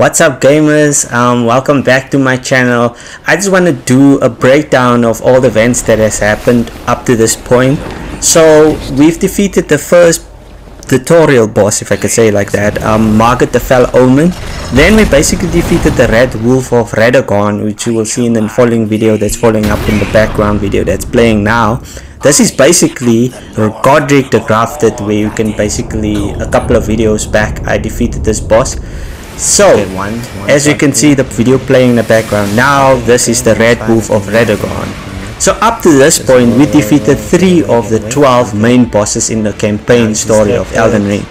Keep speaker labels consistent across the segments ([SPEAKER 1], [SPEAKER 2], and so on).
[SPEAKER 1] What's up gamers, welcome back to my channel. I just want to do a breakdown of all the events that has happened up to this point. So we've defeated the first tutorial boss, if I could say it like that, Margaret the Fell Omen. Then we basically defeated the Red Wolf of Radagon, which you will see in the following video that's following up in the background video that's playing now. This is basically Godric the Grafted, where you can basically, a couple of videos back I defeated this boss. So as you can see the video playing in the background now, this is the Red Wolf of Radagon. So up to this point we defeated 3 of the 12 main bosses in the campaign story of Elden Ring.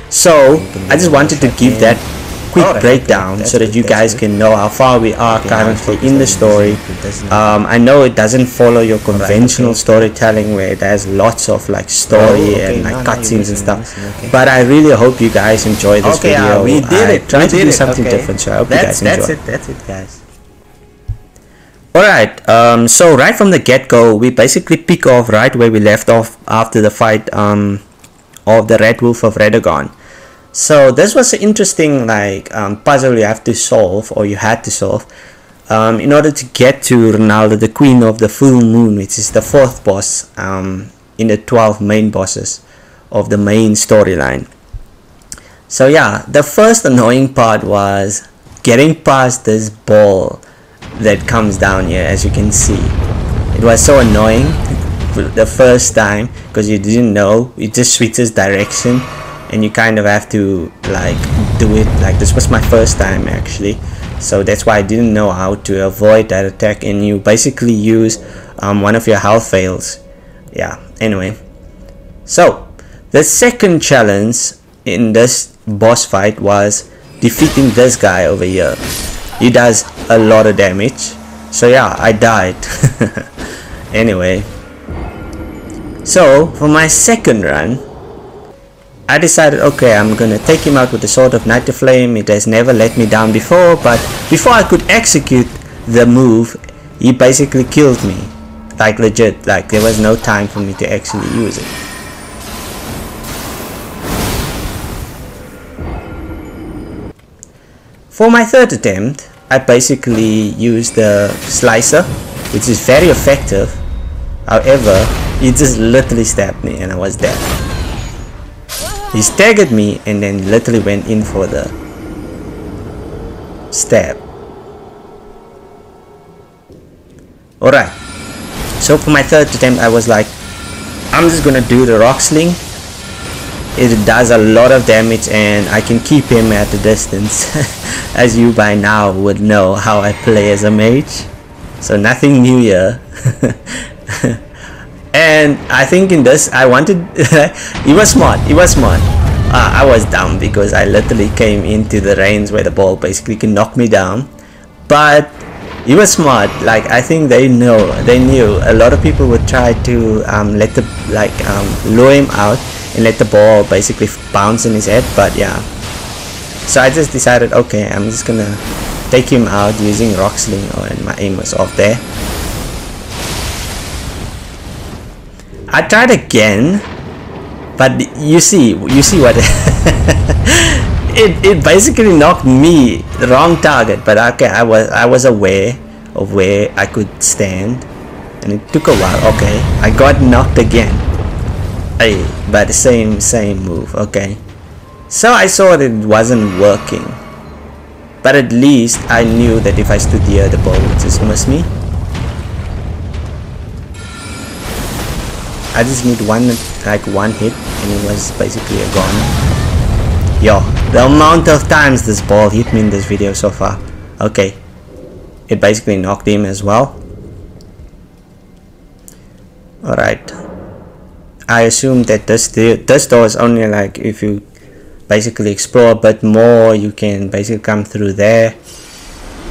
[SPEAKER 1] So I just wanted to give that quick breakdown so that you guys can know how far we are currently in the story. I know it doesn't follow your conventional storytelling where it has lots of like story and like cutscenes and stuff, but I really hope you guys enjoy this video.
[SPEAKER 2] We did it.
[SPEAKER 1] Trying to do something different, so I hope you guys enjoy.
[SPEAKER 2] That's it guys.
[SPEAKER 1] Alright, so right from the get-go we basically pick off right where we left off after the fight of the Red Wolf of Radagon. So this was an interesting like puzzle you have to solve, or you had to solve, in order to get to Renalla, the Queen of the Full Moon, which is the 4th boss in the 12 main bosses of the main storyline. So yeah, the first annoying part was getting past this ball that comes down here. As you can see, it was so annoying the first time because you didn't know, it just switches direction and you kind of have to like do it. Like this was my first time actually, so that's why I didn't know how to avoid that attack, and you basically use one of your health fails. Yeah, anyway, so the second challenge in this boss fight was defeating this guy over here. He does a lot of damage, so yeah, I died. Anyway, so for my second run I decided, okay, I'm gonna take him out with the Sword of Night Flame. It has never let me down before, but before I could execute the move, he basically killed me. Like legit, like there was no time for me to actually use it. For my third attempt, I basically used the Slicer, which is very effective. However, he just literally stabbed me and I was dead. He staggered me and then literally went in for the stab. Alright, so for my third attempt I was like, I'm just gonna do the Rock Sling. It does a lot of damage and I can keep him at a distance. As you by now would know how I play as a mage, so nothing new here. And I think in this I wanted he was smart. I was dumb because I literally came into the range where the ball basically can knock me down, but he was smart. Like I think they knew a lot of people would try to let the lure him out and let the ball basically bounce in his head, but yeah, so I just decided, okay, I'm just gonna take him out using Rock Sling, and my aim was off there. I tried again, but you see what it basically knocked me the wrong target. But okay, I was aware of where I could stand, and it took a while. Okay, I got knocked again. Hey, by the same move. Okay, so I saw that it wasn't working, but at least I knew that if I stood here, the ball would just miss me. I just need one hit and it was basically a gone. Yo, the amount of times this ball hit me in this video so far. Okay, it basically knocked him as well. Alright, I assume that this door is only like if you basically explore a bit more, you can basically come through there.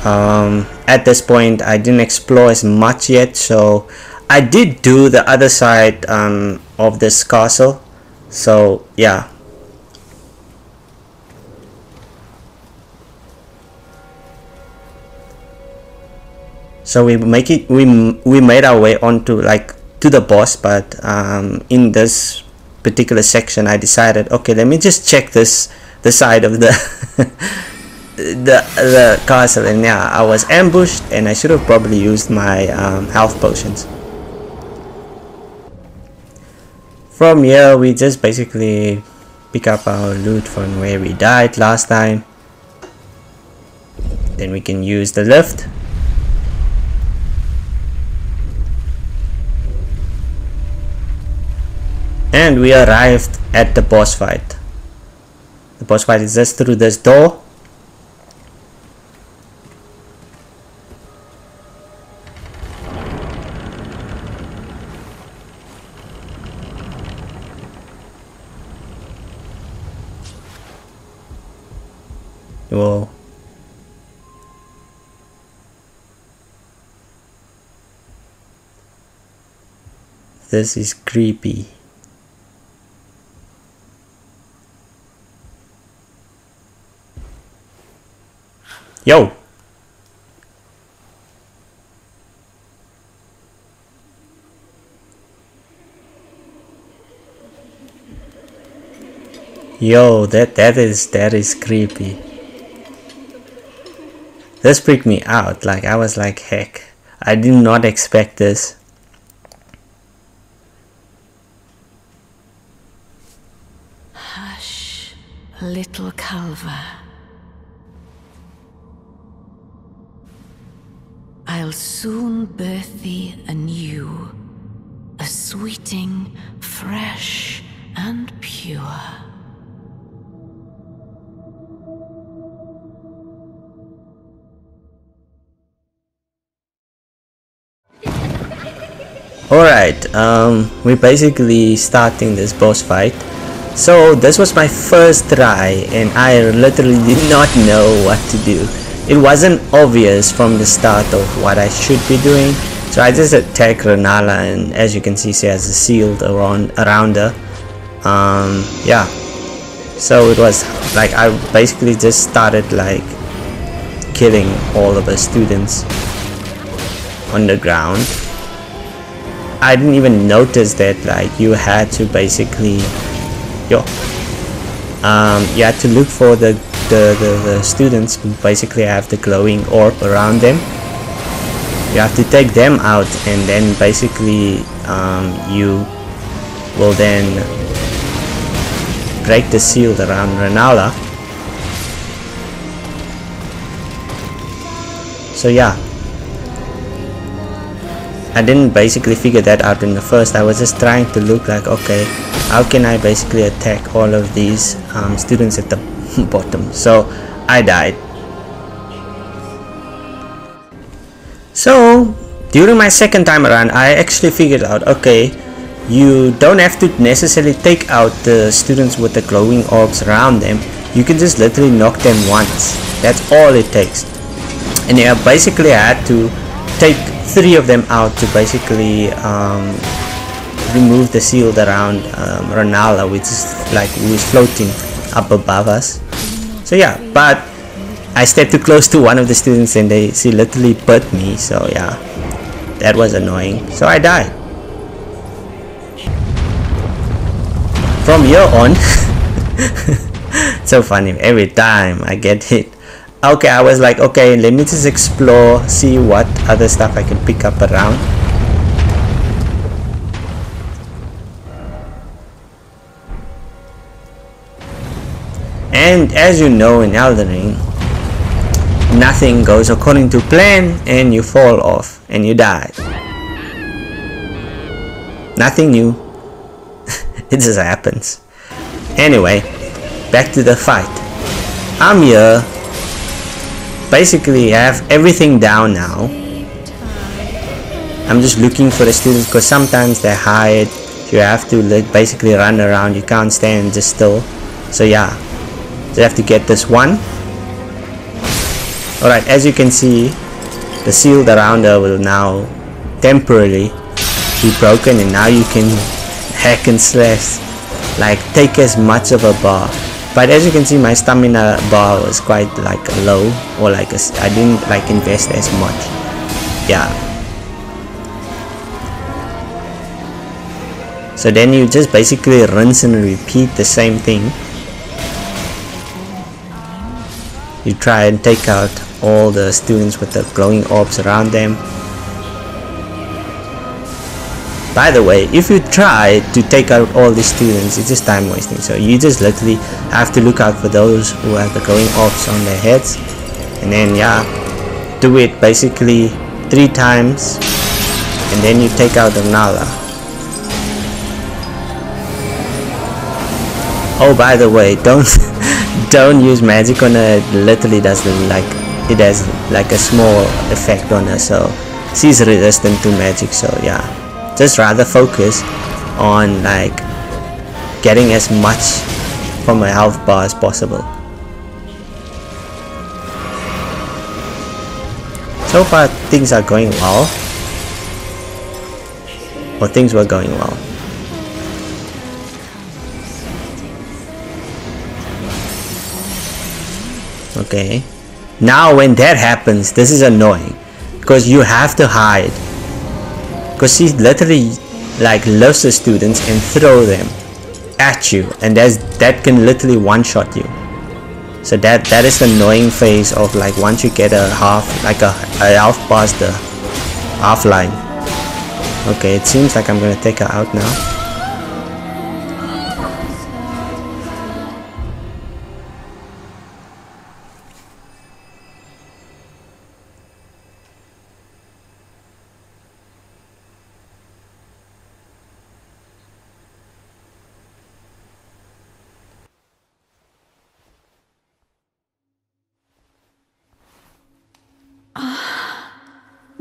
[SPEAKER 1] At this point I didn't explore as much yet, so I did do the other side of this castle. So yeah, so we made our way onto to the boss, but in this particular section I decided, okay, let me just check this side of the the castle, and yeah, I was ambushed, and I should have probably used my health potions. From here, we just basically pick up our loot from where we died last time. Then we can use the lift. And we arrived at the boss fight. The boss fight is just through this door. Whoa. This is creepy. Yo! Yo, that is creepy. This freaked me out. Like, I was like, heck, I did not expect this.
[SPEAKER 2] Hush, little Calva. I'll soon birth thee anew, a sweeting, fresh and pure.
[SPEAKER 1] Alright, we're basically starting this boss fight. So this was my first try, and I literally did not know what to do. It wasn't obvious from the start of what I should be doing, so I just attacked Renalla, and as you can see, she has a shield around her. Yeah, so it was like I basically just started like killing all of the students on the ground. I didn't even notice that like you had to basically you had to look for the students who basically have the glowing orb around them. You have to take them out, and then basically you will then break the shield around Renalla. So yeah, I didn't basically figure that out in the first. I was just trying to look like, okay, how can I basically attack all of these students at the bottom. So I died. So during my second time around, I actually figured out, okay, you don't have to necessarily take out the students with the glowing orbs around them. You can just literally knock them once. That's all it takes. And yeah, basically I had to take 3 of them out to basically remove the shield around Renalla, which is like who is floating up above us. So yeah, but I stepped too close to one of the students, and she literally bit me. So yeah, that was annoying. So I died. From here on, so funny, every time I get hit. Okay, I was like, okay, let me just explore, see what other stuff I can pick up around. And as you know, in Elden Ring, nothing goes according to plan, and you fall off and you die. Nothing new. It just happens. Anyway, back to the fight. I'm here. Basically, I have everything down now. I'm just looking for the students, because sometimes they hide. You have to like basically run around. You can't stand just still. So yeah, so you have to get this one. Alright, as you can see, the shield around her will now temporarily be broken, and now you can hack and slash, like take as much of a bar. But as you can see, my stamina bar was quite like low, or like I didn't like invest as much. Yeah. So then you just basically rinse and repeat the same thing. You try and take out all the students with the glowing orbs around them. By the way, if you try to take out all the students, it's just time wasting. So you just literally have to look out for those who have the glowing orbs on their heads. And then yeah, do it basically 3 times. And then you take out the Renalla. Oh, by the way, don't use magic on her. It literally doesn't like, it has like a small effect on her, so she's resistant to magic. So yeah, just rather focus on like getting as much from a health bar as possible. So far things are going well, or things were going well. Okay, now when that happens, this is annoying because you have to hide, because she literally like lifts the students and throw them at you, and that can literally one-shot you. So that is the annoying phase of like once you get a half, like a half past the half line. Okay, it seems like I'm gonna take her out now.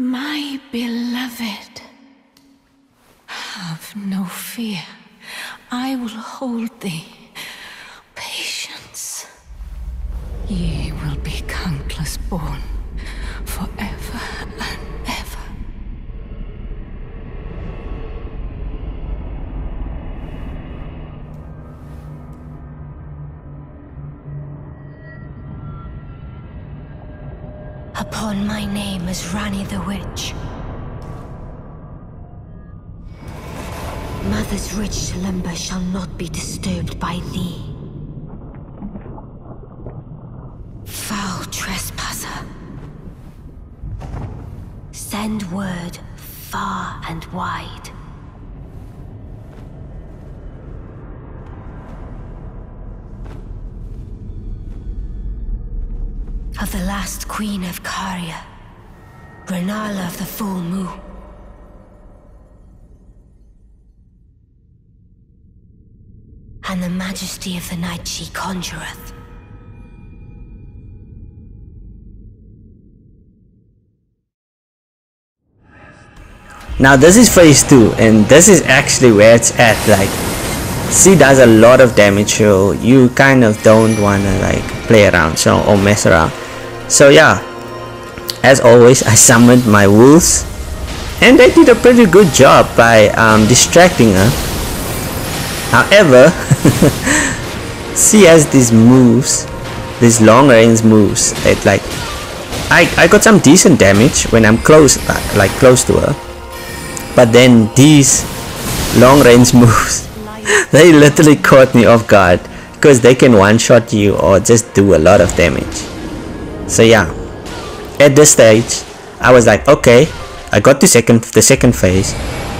[SPEAKER 2] My beloved, have no fear. I will hold thee. Patience. Ye will be countless born, forever and ever.
[SPEAKER 3] Upon my name as Rani the Witch. Mother's rich slumber shall not be disturbed by thee. Foul trespasser. Send word far and wide. Of the last queen of Caria, Renalla of the full moon. And the majesty of the night she conjureth.
[SPEAKER 1] Now this is phase 2, and this is actually where it's at. Like, she does a lot of damage, so you kind of don't wanna like play around, so or mess around. So yeah, as always, I summoned my wolves, and they did a pretty good job by distracting her. However, she has these moves, these long range moves that like I got some decent damage when I'm close, like close to her, but then these long range moves, they literally caught me off guard because they can one-shot you or just do a lot of damage. So yeah, at this stage I was like, okay, I got the second phase,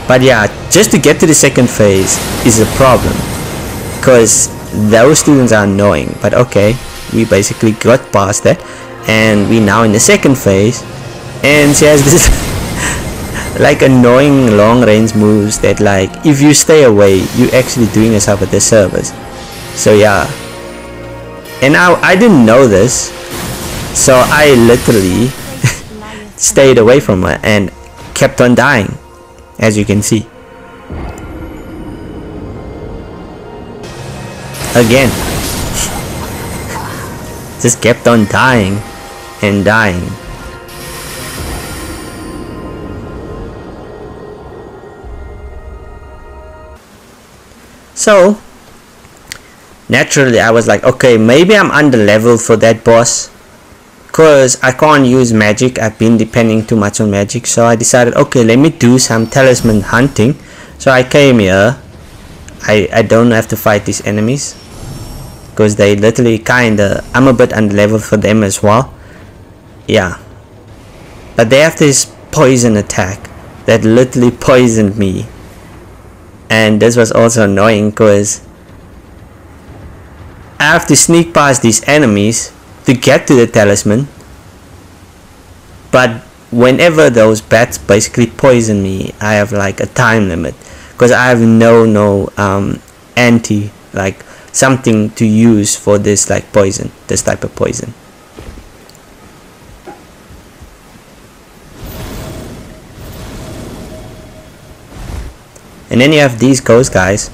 [SPEAKER 1] but yeah, just to get to the second phase is a problem because those students are annoying. But okay, we basically got past that, and we now in the second phase, and she has this like annoying long range moves that like if you stay away, you're actually doing yourself a disservice. So yeah, and now I didn't know this, so I literally stayed away from her and kept on dying, as you can see. Again, just kept on dying and dying. So naturally I was like, okay, maybe I'm under level for that boss, because I can't use magic. I've been depending too much on magic. So I decided, okay, let me do some talisman hunting. So I came here. I don't have to fight these enemies because they literally kinda, I'm a bit underleveled for them as well. Yeah, but they have this poison attack that literally poisoned me, and this was also annoying because I have to sneak past these enemies to get to the talisman, but whenever those bats basically poison me, I have like a time limit because I have no anti, like something to use for this like poison, this type of poison. And then you have these ghost guys.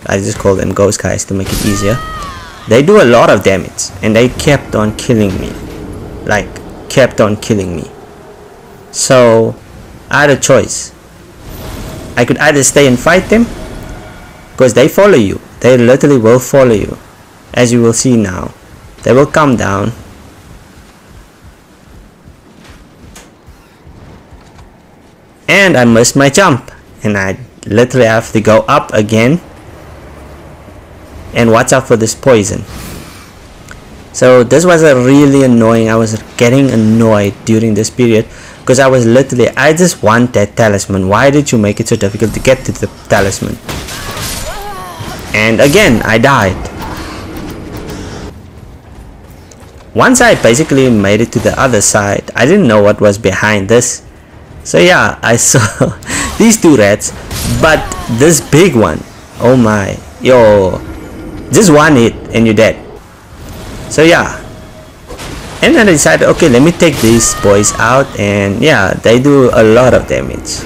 [SPEAKER 1] I just call them ghost guys to make it easier. They do a lot of damage and they kept on killing me, like kept on killing me. So I had a choice. I could either stay and fight them, because they follow you, they literally will follow you, as you will see now. They will come down, and I missed my jump and I literally have to go up again and watch out for this poison. So this was a really annoying. I was getting annoyed during this period because I was literally, I just want that talisman. Why did you make it so difficult to get to the talisman? And again I died. Once I basically made it to the other side, I didn't know what was behind this. So yeah, I saw these two rats, but this big one, oh my, yo, just one hit and you're dead. So yeah, and then I decided, okay, let me take these boys out, and yeah, they do a lot of damage.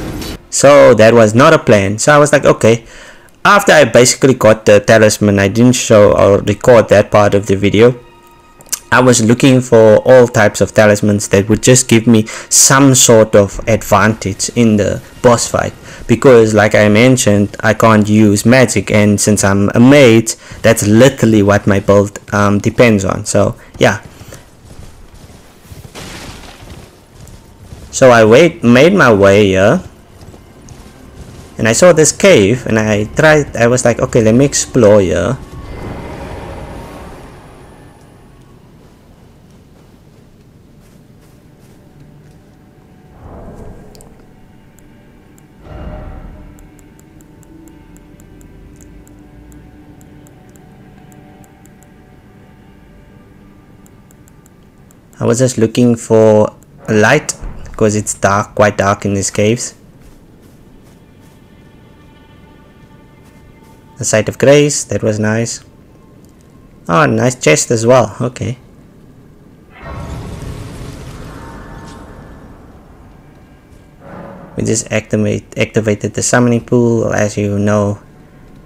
[SPEAKER 1] So that was not a plan. So I was like, okay, after I basically got the talisman, I didn't show or record that part of the video. I was looking for all types of talismans that would just give me some sort of advantage in the boss fight, because like I mentioned, I can't use magic, and since I'm a mage, that's literally what my build depends on. So yeah, so I made my way here, and I saw this cave, and I was like, okay, let me explore here. I was just looking for a light because it's dark, quite dark in these caves. The Site of Grace, that was nice. Oh, nice chest as well, okay. We just activated the summoning pool. As you know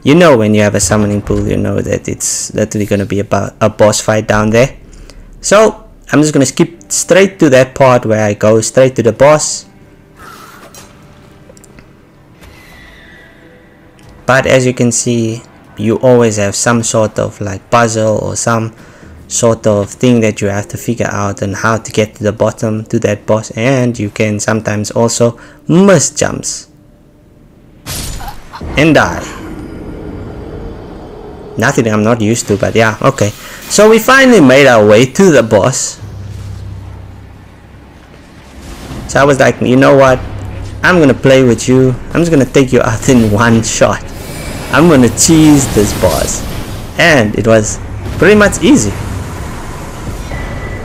[SPEAKER 1] when you have a summoning pool, you know that it's literally going to be about a boss fight down there. So I'm just going to skip straight to that part where I go straight to the boss. But as you can see, you always have some sort of like puzzle or some sort of thing that you have to figure out on how to get to the bottom to that boss, and you can sometimes also miss jumps and die. Nothing I'm not used to, but yeah, okay. So we finally made our way to the boss. So I was like, you know what, I'm gonna play with you. I'm just gonna take you out in one shot. I'm gonna cheese this boss, and it was pretty much easy.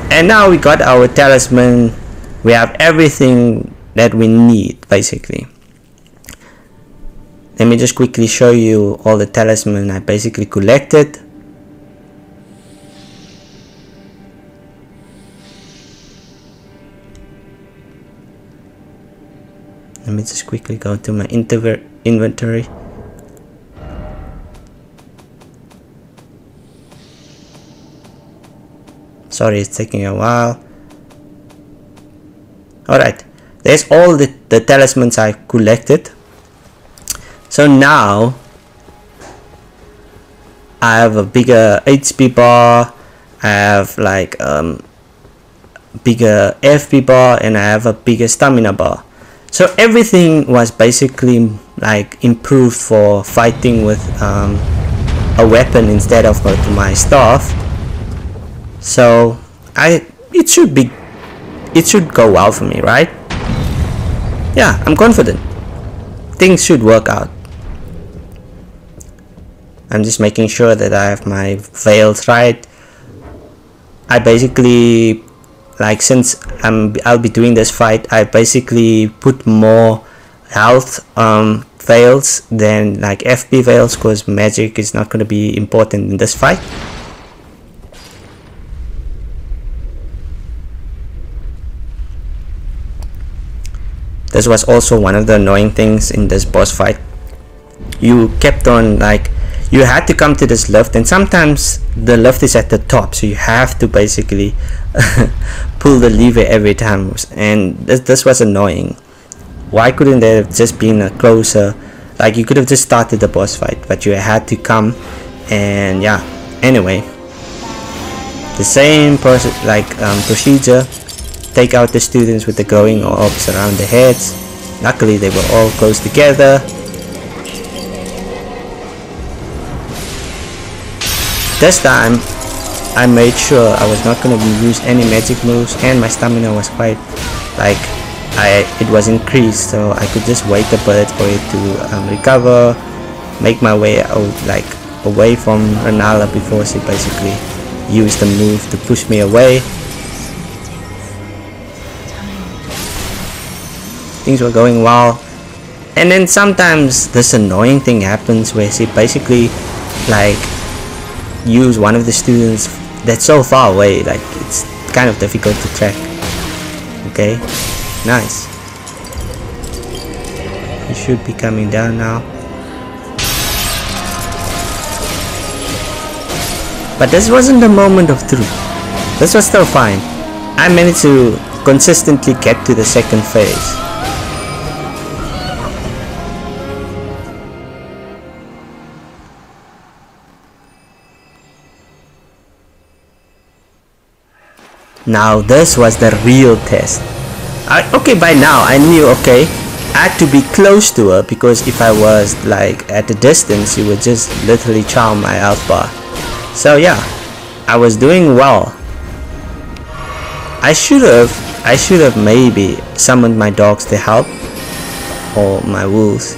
[SPEAKER 1] And now we got our talisman. We have everything that we need basically. Let me just quickly show you all the talisman I basically collected. Let me just quickly go to my inventory. Sorry, it's taking a while. Alright, there's all the talismans I collected. So now I have a bigger HP bar, I have like bigger FP bar, and I have a bigger stamina bar. So everything was basically like improved for fighting with a weapon instead of my staff. So it should go well for me, right? Yeah, I'm confident things should work out. I'm just making sure that I have my veils right. I basically, like, since I'll be doing this fight, I basically put more health veils than like FP veils, because magic is not going to be important in this fight. This was also one of the annoying things in this boss fight. You kept on, like, you had to come to this lift, and sometimes the lift is at the top, so you have to basically pull the lever every time, and this was annoying. Why couldn't there have just been a closer, like, you could have just started the boss fight, but you had to come. And yeah, anyway, the same process, like procedure. Take out the students with the glowing orbs around their heads. Luckily they were all close together. This time I made sure I was not going to use any magic moves, and my stamina was quite, like, it was increased, so I could just wait a bit for it to recover, make my way out, like, away from Renalla before she basically used the move to push me away. Things were going well, and then sometimes this annoying thing happens where she basically, like, use one of the students that's so far away, like, it's kind of difficult to track. Okay, nice. He should be coming down now. But this wasn't the moment of truth. This was still fine. I managed to consistently get to the second phase. Now this was the real test. Okay, by now I knew, okay, I had to be close to her, because if I was like at a distance, she would just literally chow my health bar. So yeah, I was doing well. I should have maybe summoned my dogs to help, or my wolves,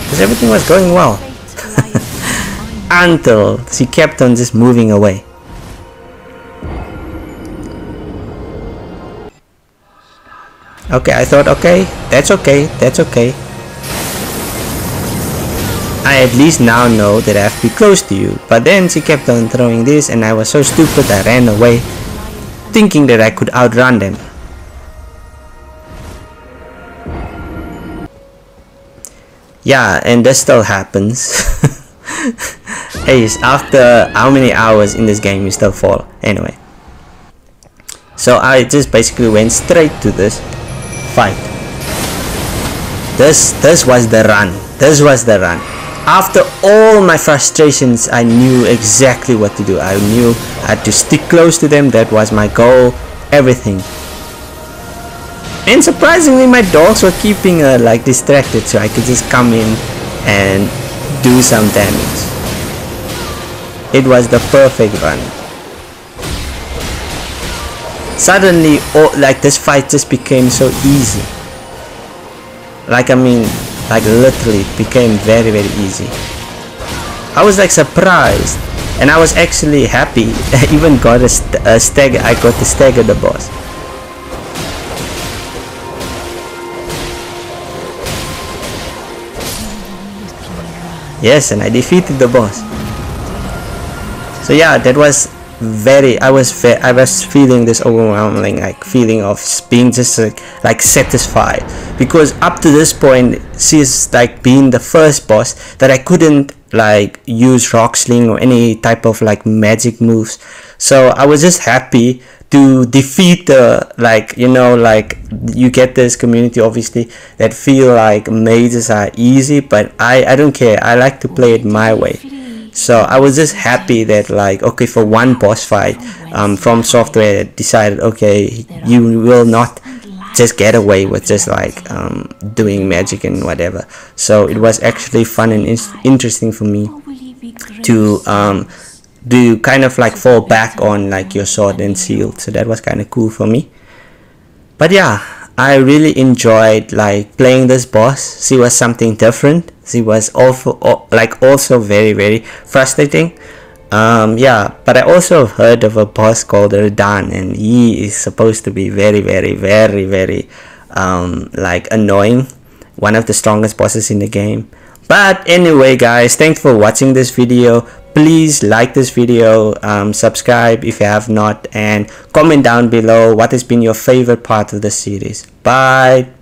[SPEAKER 1] because everything was going well. Until she kept on just moving away. Okay, I thought, okay, that's okay, that's okay. I at least now know that I have to be close to you. But then she kept on throwing this, and I was so stupid I ran away, thinking that I could outrun them. Yeah, and this still happens. Hey, after how many hours in this game you still fall. Anyway, so I just basically went straight to this fight. This was the run. This was the run. After all my frustrations, I knew exactly what to do. I knew I had to stick close to them. That was my goal. Everything. And surprisingly, my dogs were keeping her like distracted, so I could just come in and do some damage. It was the perfect run. Suddenly, like, this fight just became so easy. Like, I mean, like, literally it became very, very easy. I was like surprised, and I was actually happy. I even got a stagger. I got to stagger the boss. Yes, and I defeated the boss. So yeah, that was very, I was feeling this overwhelming, like, feeling of being just like satisfied, because up to this point she's like been the first boss that I couldn't like use rock sling or any type of like magic moves. So I was just happy to defeat the, like, you know, like, you get this community obviously that feel like mages are easy, but I don't care. I like to play it my way. So I was just happy that, like, okay, for one boss fight, From Software decided, okay, you will not just get away with just like doing magic and whatever. So it was actually fun and interesting for me to do kind of like fall back on like your sword and shield. So that was kind of cool for me. But yeah, I really enjoyed like playing this boss. She was something different. She was also very frustrating. Yeah, but I also heard of a boss called Renalla, and he is supposed to be very like annoying, one of the strongest bosses in the game. But anyway guys, thanks for watching this video. Please like this video, subscribe if you have not, and comment down below what has been your favorite part of the series. Bye.